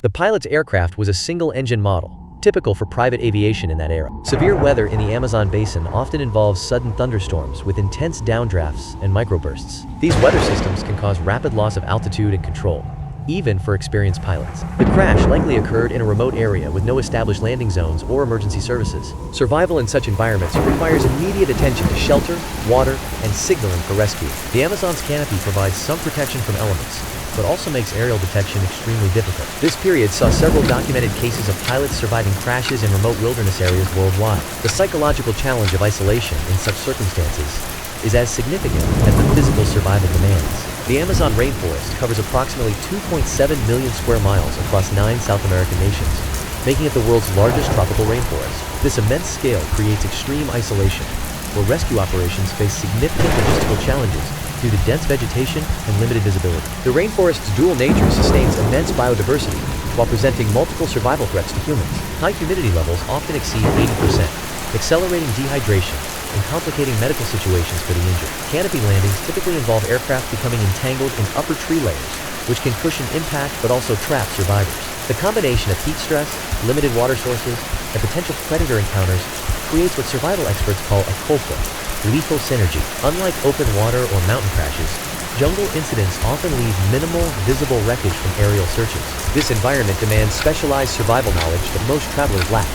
The pilot's aircraft was a single-engine model, typical for private aviation in that era. Severe weather in the Amazon basin often involves sudden thunderstorms with intense downdrafts and microbursts. These weather systems can cause rapid loss of altitude and control, even for experienced pilots. The crash likely occurred in a remote area with no established landing zones or emergency services. Survival in such environments requires immediate attention to shelter, water, and signaling for rescue. The Amazon's canopy provides some protection from elements, but also makes aerial detection extremely difficult. This period saw several documented cases of pilots surviving crashes in remote wilderness areas worldwide. The psychological challenge of isolation in such circumstances is as significant as the physical survival demands. The Amazon rainforest covers approximately 2.7 million square miles across 9 South American nations, making it the world's largest tropical rainforest. This immense scale creates extreme isolation, where rescue operations face significant logistical challenges due to dense vegetation and limited visibility. The rainforest's dual nature sustains immense biodiversity while presenting multiple survival threats to humans. High humidity levels often exceed 80%, accelerating dehydration and complicating medical situations for the injured. Canopy landings typically involve aircraft becoming entangled in upper tree layers, which can cushion impact but also trap survivors. The combination of heat stress, limited water sources, and potential predator encounters creates what survival experts call a COLPA, lethal synergy. Unlike open water or mountain crashes, jungle incidents often leave minimal visible wreckage from aerial searches. This environment demands specialized survival knowledge that most travelers lack,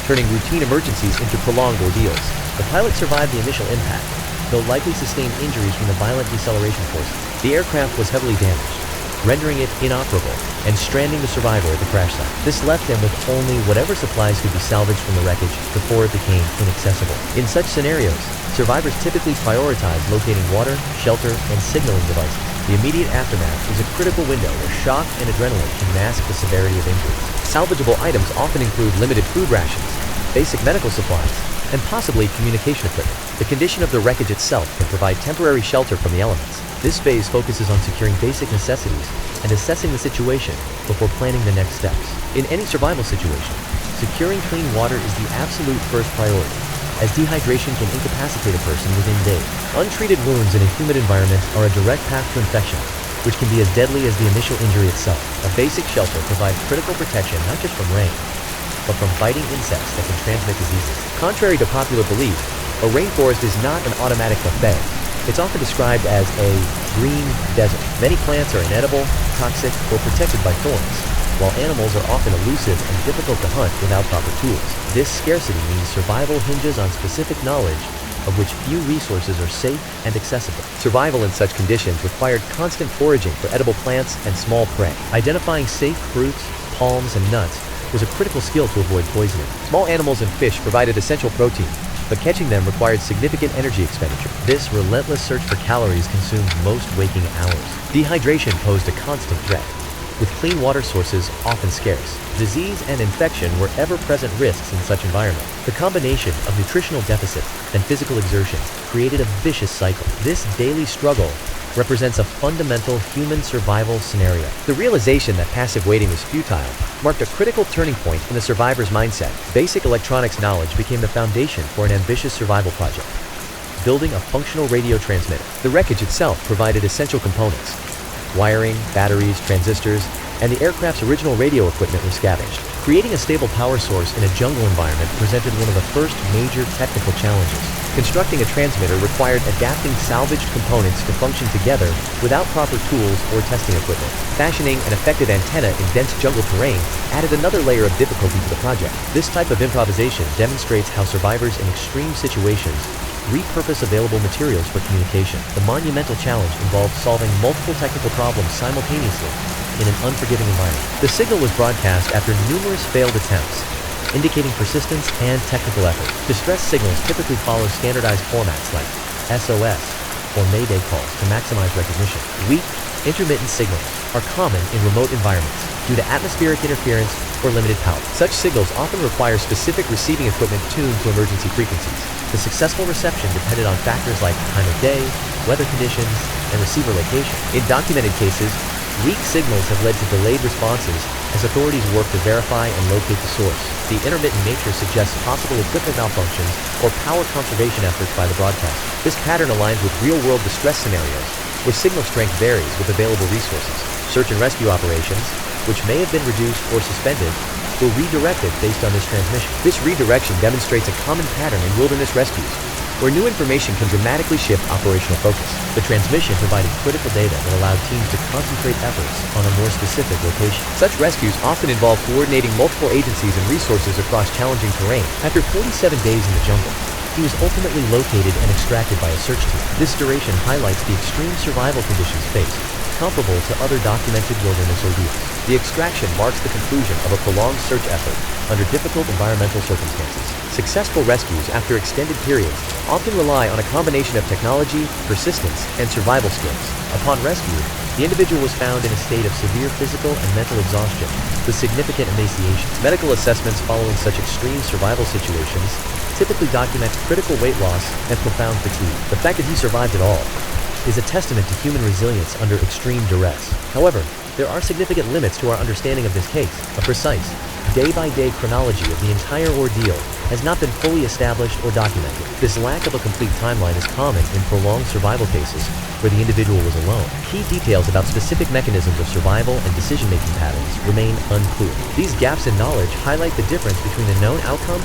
turning routine emergencies into prolonged ordeals. The pilot survived the initial impact, though likely sustained injuries from the violent deceleration forces. The aircraft was heavily damaged, rendering it inoperable and stranding the survivor at the crash site. This left them with only whatever supplies could be salvaged from the wreckage before it became inaccessible. In such scenarios, survivors typically prioritize locating water, shelter, and signaling devices. The immediate aftermath is a critical window where shock and adrenaline can mask the severity of injury. Salvageable items often include limited food rations, basic medical supplies, and possibly communication equipment. The condition of the wreckage itself can provide temporary shelter from the elements. This phase focuses on securing basic necessities and assessing the situation before planning the next steps. In any survival situation, securing clean water is the absolute first priority, as dehydration can incapacitate a person within days. Untreated wounds in a humid environment are a direct path to infection, which can be as deadly as the initial injury itself. A basic shelter provides critical protection not just from rain, but from biting insects that can transmit diseases. Contrary to popular belief, a rainforest is not an automatic buffet. It's often described as a green desert. Many plants are inedible, toxic, or protected by thorns, while animals are often elusive and difficult to hunt without proper tools. This scarcity means survival hinges on specific knowledge of which few resources are safe and accessible. Survival in such conditions required constant foraging for edible plants and small prey. Identifying safe fruits, palms, and nuts was a critical skill to avoid poisoning. Small animals and fish provided essential protein, but catching them required significant energy expenditure. This relentless search for calories consumed most waking hours. Dehydration posed a constant threat, with clean water sources often scarce. Disease and infection were ever-present risks in such environment. The combination of nutritional deficit and physical exertion created a vicious cycle. This daily struggle represents a fundamental human survival scenario. The realization that passive waiting was futile marked a critical turning point in the survivor's mindset. Basic electronics knowledge became the foundation for an ambitious survival project, building a functional radio transmitter. The wreckage itself provided essential components. Wiring, batteries, transistors, and the aircraft's original radio equipment were scavenged. Creating a stable power source in a jungle environment presented one of the first major technical challenges. Constructing a transmitter required adapting salvaged components to function together without proper tools or testing equipment. Fashioning an effective antenna in dense jungle terrain added another layer of difficulty to the project. This type of improvisation demonstrates how survivors in extreme situations repurpose available materials for communication. The monumental challenge involved solving multiple technical problems simultaneously in an unforgiving environment. The signal was broadcast after numerous failed attempts, indicating persistence and technical effort. Distress signals typically follow standardized formats like SOS or Mayday calls to maximize recognition. Weak, intermittent signals are common in remote environments due to atmospheric interference or limited power. Such signals often require specific receiving equipment tuned to emergency frequencies. The successful reception depended on factors like time of day, weather conditions, and receiver location. In documented cases, weak signals have led to delayed responses as authorities work to verify and locate the source. The intermittent nature suggests possible equipment malfunctions or power conservation efforts by the broadcaster. This pattern aligns with real-world distress scenarios, where signal strength varies with available resources. Search and rescue operations, which may have been reduced or suspended, were redirected based on this transmission. This redirection demonstrates a common pattern in wilderness rescues, where new information can dramatically shift operational focus. The transmission provided critical data that allowed teams to concentrate efforts on a more specific location. Such rescues often involve coordinating multiple agencies and resources across challenging terrain. After 47 days in the jungle, he was ultimately located and extracted by a search team. This duration highlights the extreme survival conditions faced, comparable to other documented wilderness ordeals. The extraction marks the conclusion of a prolonged search effort under difficult environmental circumstances. Successful rescues after extended periods often rely on a combination of technology, persistence, and survival skills. Upon rescue, the individual was found in a state of severe physical and mental exhaustion, with significant emaciation. Medical assessments following such extreme survival situations typically document critical weight loss and profound fatigue. The fact that he survived at all is a testament to human resilience under extreme duress. However, there are significant limits to our understanding of this case. A precise, day-by-day chronology of the entire ordeal has not been fully established or documented. This lack of a complete timeline is common in prolonged survival cases where the individual was alone. Key details about specific mechanisms of survival and decision-making patterns remain unclear. These gaps in knowledge highlight the difference between the known outcome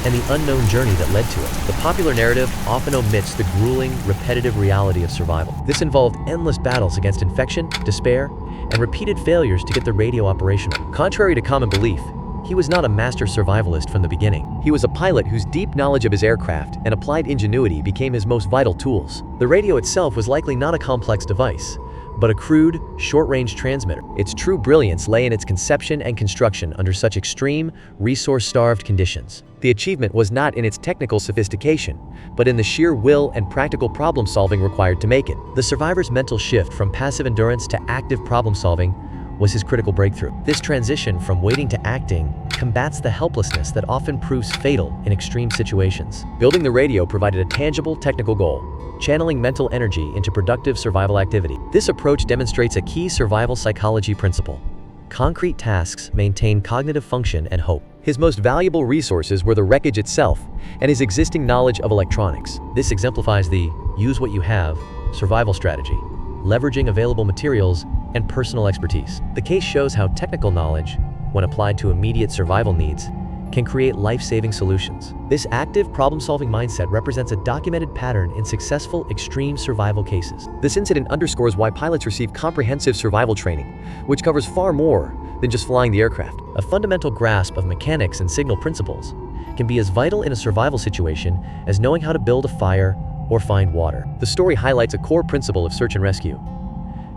and the unknown journey that led to it. The popular narrative often omits the grueling, repetitive reality of survival. This involved endless battles against infection, despair, and repeated failures to get the radio operational. Contrary to common belief, he was not a master survivalist from the beginning. He was a pilot whose deep knowledge of his aircraft and applied ingenuity became his most vital tools. The radio itself was likely not a complex device, but a crude, short-range transmitter. Its true brilliance lay in its conception and construction under such extreme, resource-starved conditions. The achievement was not in its technical sophistication, but in the sheer will and practical problem-solving required to make it. The survivor's mental shift from passive endurance to active problem-solving was his critical breakthrough. This transition from waiting to acting combats the helplessness that often proves fatal in extreme situations. Building the radio provided a tangible technical goal, channeling mental energy into productive survival activity. This approach demonstrates a key survival psychology principle. Concrete tasks maintain cognitive function and hope. His most valuable resources were the wreckage itself and his existing knowledge of electronics. This exemplifies the use what you have survival strategy, leveraging available materials and personal expertise. The case shows how technical knowledge, when applied to immediate survival needs, can create life-saving solutions. This active problem-solving mindset represents a documented pattern in successful extreme survival cases. This incident underscores why pilots receive comprehensive survival training, which covers far more than just flying the aircraft. A fundamental grasp of mechanics and signal principles can be as vital in a survival situation as knowing how to build a fire or find water. The story highlights a core principle of search and rescue.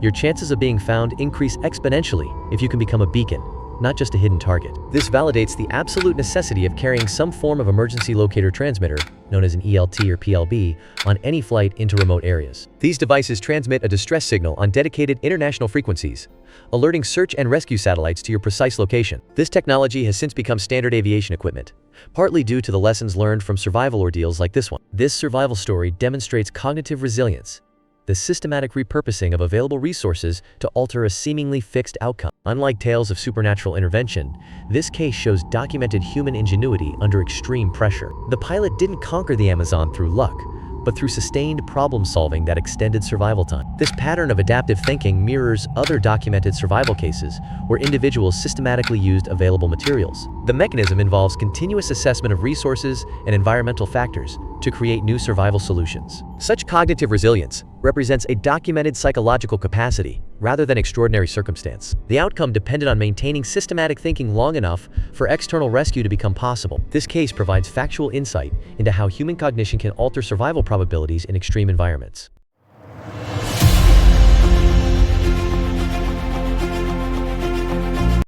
Your chances of being found increase exponentially if you can become a beacon, not just a hidden target. This validates the absolute necessity of carrying some form of emergency locator transmitter, known as an ELT or PLB, on any flight into remote areas. These devices transmit a distress signal on dedicated international frequencies, alerting search and rescue satellites to your precise location. This technology has since become standard aviation equipment, partly due to the lessons learned from survival ordeals like this one. This survival story demonstrates cognitive resilience, the systematic repurposing of available resources to alter a seemingly fixed outcome. Unlike tales of supernatural intervention, this case shows documented human ingenuity under extreme pressure. The pilot didn't conquer the Amazon through luck, but through sustained problem-solving that extended survival time. This pattern of adaptive thinking mirrors other documented survival cases where individuals systematically used available materials. The mechanism involves continuous assessment of resources and environmental factors to create new survival solutions. Such cognitive resilience represents a documented psychological capacity rather than extraordinary circumstance. The outcome depended on maintaining systematic thinking long enough for external rescue to become possible. This case provides factual insight into how human cognition can alter survival probabilities in extreme environments.